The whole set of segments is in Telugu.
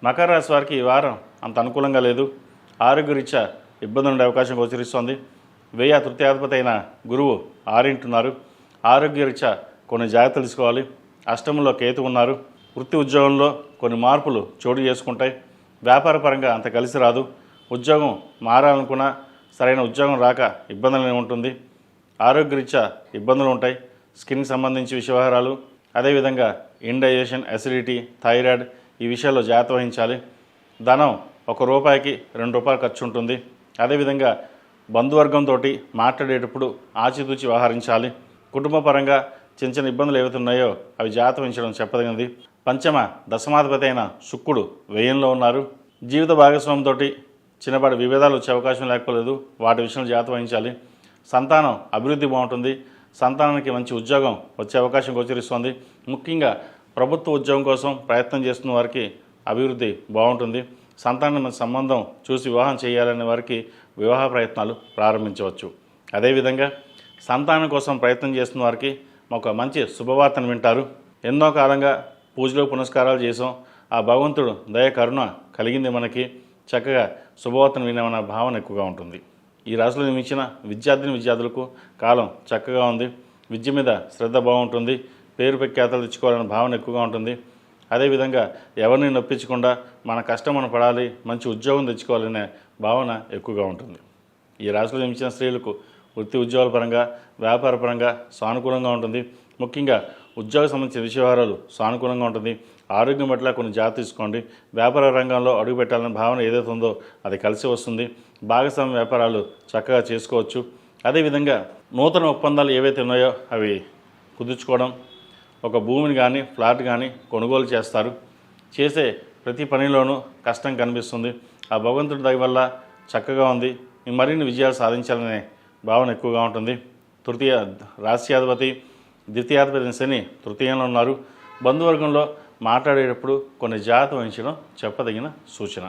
మకర రాశి వారికి ఈ వారం అంత అనుకూలంగా లేదు. ఆరోగ్యరీత్యా ఇబ్బందులు ఉండే అవకాశం గోచరిస్తోంది. వ్యయ తృతీయాధిపతి అయిన గురువు ఆరింటున్నారు. ఆరోగ్యరీత్యా కొన్ని జాగ్రత్తలు తీసుకోవాలి. అష్టమంలో కేతు ఉన్నారు. వృత్తి ఉద్యోగంలో కొన్ని మార్పులు చోటు చేసుకుంటాయి. వ్యాపారపరంగా అంత కలిసి రాదు. ఉద్యోగం మారాలనుకున్నా సరైన ఉద్యోగం రాక ఇబ్బందులు ఉంటుంది. ఆరోగ్యరీత్యా ఇబ్బందులు ఉంటాయి. స్కిన్కి సంబంధించి వ్యవహారాలు, అదేవిధంగా ఇండైజెషన్, అసిడిటీ, థైరాయిడ్ ఈ విషయాల్లో జాగ్రత్త వహించాలి. ధనం ₹1కి ₹2 ఖర్చు ఉంటుంది. అదేవిధంగా బంధువర్గంతో మాట్లాడేటప్పుడు ఆచితూచి వ్యవహరించాలి. కుటుంబ పరంగా చిన్న చిన్న ఇబ్బందులు ఏవైతే ఉన్నాయో అవి జాగ్రత్త వహించడం చెప్పదగినది. పంచమ దశమాధిపతి అయిన శుక్రుడు వ్యయంలో ఉన్నారు. జీవిత భాగస్వామితో చిన్నపాటి విభేదాలు వచ్చే అవకాశం లేకపోలేదు. వాటి విషయంలో జాగ్రత్త వహించాలి. సంతానం అభివృద్ధి బాగుంటుంది. సంతానానికి మంచి ఉద్యోగం వచ్చే అవకాశం గోచరిస్తోంది. ముఖ్యంగా ప్రభుత్వ ఉద్యోగం కోసం ప్రయత్నం చేస్తున్న వారికి అభివృద్ధి బాగుంటుంది. సంతానం సంబంధం చూసి వివాహం చేయాలనే వారికి వివాహ ప్రయత్నాలు ప్రారంభించవచ్చు. అదేవిధంగా సంతానం కోసం ప్రయత్నం చేస్తున్న వారికి ఒక మంచి శుభవార్తను వింటారు. ఎన్నో కాలంగా పూజలు పునస్కారాలు చేసాం, ఆ భగవంతుడు దయ కరుణ కలిగింది మనకి, చక్కగా శుభవార్తను వినమన్న భావన ఎక్కువగా ఉంటుంది. ఈ రాశిలో నిర్మించిన విద్యార్థులకు కాలం చక్కగా ఉంది. విద్య మీద శ్రద్ధ బాగుంటుంది. పేరు ప్రఖ్యాతలు తెచ్చుకోవాలనే భావన ఎక్కువగా ఉంటుంది. అదేవిధంగా ఎవరిని నొప్పించకుండా మన కష్టం మనం పడాలి, మంచి ఉద్యోగం తెచ్చుకోవాలనే భావన ఎక్కువగా ఉంటుంది. ఈ రాశిలో నిర్మించిన స్త్రీలకు వృత్తి ఉద్యోగాల పరంగా, వ్యాపార పరంగా సానుకూలంగా ఉంటుంది. ముఖ్యంగా ఉద్యోగ సంబంధించిన వ్యవహారాలు సానుకూలంగా ఉంటుంది. ఆరోగ్యం పట్ల కొన్ని జాగ్రత్త తీసుకోండి. వ్యాపార రంగంలో అడుగు పెట్టాలనే భావన ఏదైతే ఉందో అది కలిసి వస్తుంది. భాగస్వామ్య వ్యాపారాలు చక్కగా చేసుకోవచ్చు. అదేవిధంగా నూతన ఒప్పందాలు ఏవైతే ఉన్నాయో అవి కుదుర్చుకోవడం, ఒక భూమిని కానీ ఫ్లాట్ కానీ కొనుగోలు చేస్తారు. చేసే ప్రతి పనిలోనూ కష్టం కనిపిస్తుంది. ఆ భగవంతుడి దయ వల్ల చక్కగా ఉంది. మరిన్ని విజయాలు సాధించాలనే భావన ఎక్కువగా ఉంటుంది. తృతీయ రాశ్యాధిపతి ద్వితీయాధిపతి శని తృతీయంలో ఉన్నారు. బంధువర్గంలో మాట్లాడేటప్పుడు కొన్ని జాగ్రత్త వహించడం చెప్పదగిన సూచన.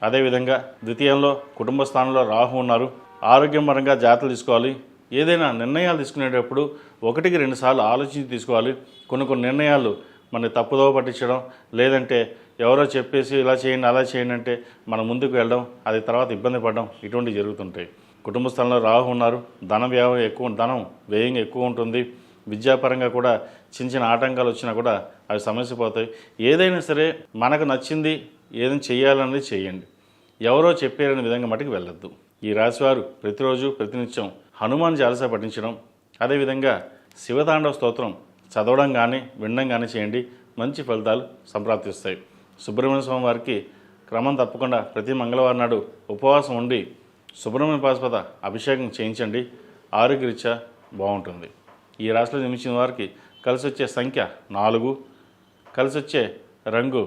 అదేవిధంగా ద్వితీయంలో కుటుంబ స్థానంలో రాహు ఉన్నారు. ఆరోగ్యం పరంగా జాగ్రత్తలు తీసుకోవాలి. ఏదైనా నిర్ణయాలు తీసుకునేటప్పుడు 1-2 సార్లు ఆలోచించి తీసుకోవాలి. కొన్ని నిర్ణయాలు మన తప్పుదోవ పట్టించడం, లేదంటే ఎవరో చెప్పేసి ఇలా చేయండి అలా చేయండి అంటే మనం ముందుకు వెళ్ళడం, అది తర్వాత ఇబ్బంది పడడం, ఇటువంటివి జరుగుతుంటాయి. కుటుంబ స్థలంలో రాహు ఉన్నారు. ధనం వ్యయం ఎక్కువ ఉంటుంది. విద్యాపరంగా కూడా చిన్న ఆటంకాలు వచ్చినా కూడా అవి సమస్య పోతాయి. ఏదైనా సరే మనకు నచ్చింది ఏదైనా చేయాలన్నది చేయండి. ఎవరో చెప్పారనే విధంగా మటుకు వెళ్ళొద్దు. ఈ రాశివారు ప్రతిరోజు ప్రతినిత్యం హనుమాన్ చాలీసా పఠించడం, అదేవిధంగా శివతాండవ స్తోత్రం చదవడం కానీ వినడం కానీ చేయండి. మంచి ఫలితాలు సంప్రాప్తిస్తాయి. సుబ్రహ్మణ్య స్వామి వారికి క్రమం తప్పకుండా ప్రతి మంగళవారం నాడు ఉపవాసం ఉండి సుబ్రహ్మణ్య పాశుపత అభిషేకం చేయించండి. ఆరోగ్యరీత్యా బాగుంటుంది. ఈ రాశిలో జన్మించిన వారికి కలిసి వచ్చే సంఖ్య 4, కలిసి వచ్చే రంగు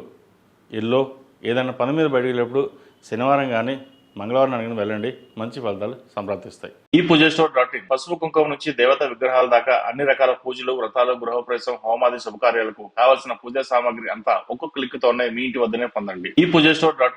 ఎల్లో. ఏదైనా పని మీద బయటకు వెళ్ళినప్పుడు శనివారం కానీ మంగళవారం అడిగిన వెళ్ళండి. మంచి ఫలితాలు సంప్రాప్తిస్తాయి. ఈ పూజస్టోర్.in పసుపు కుంకుమ నుంచి దేవతా విగ్రహాల దాకా అన్ని రకాల పూజలు, వ్రతాలు, గృహప్రవేశం, హోమాది శుభకార్యాలకు కావాల్సిన పూజా సామాగ్రి అంతా ఒక్కొక్క క్లిక్ తోనే మీ ఇంటి వద్దనే పొందండి. ఈ పూజస్టోర్.in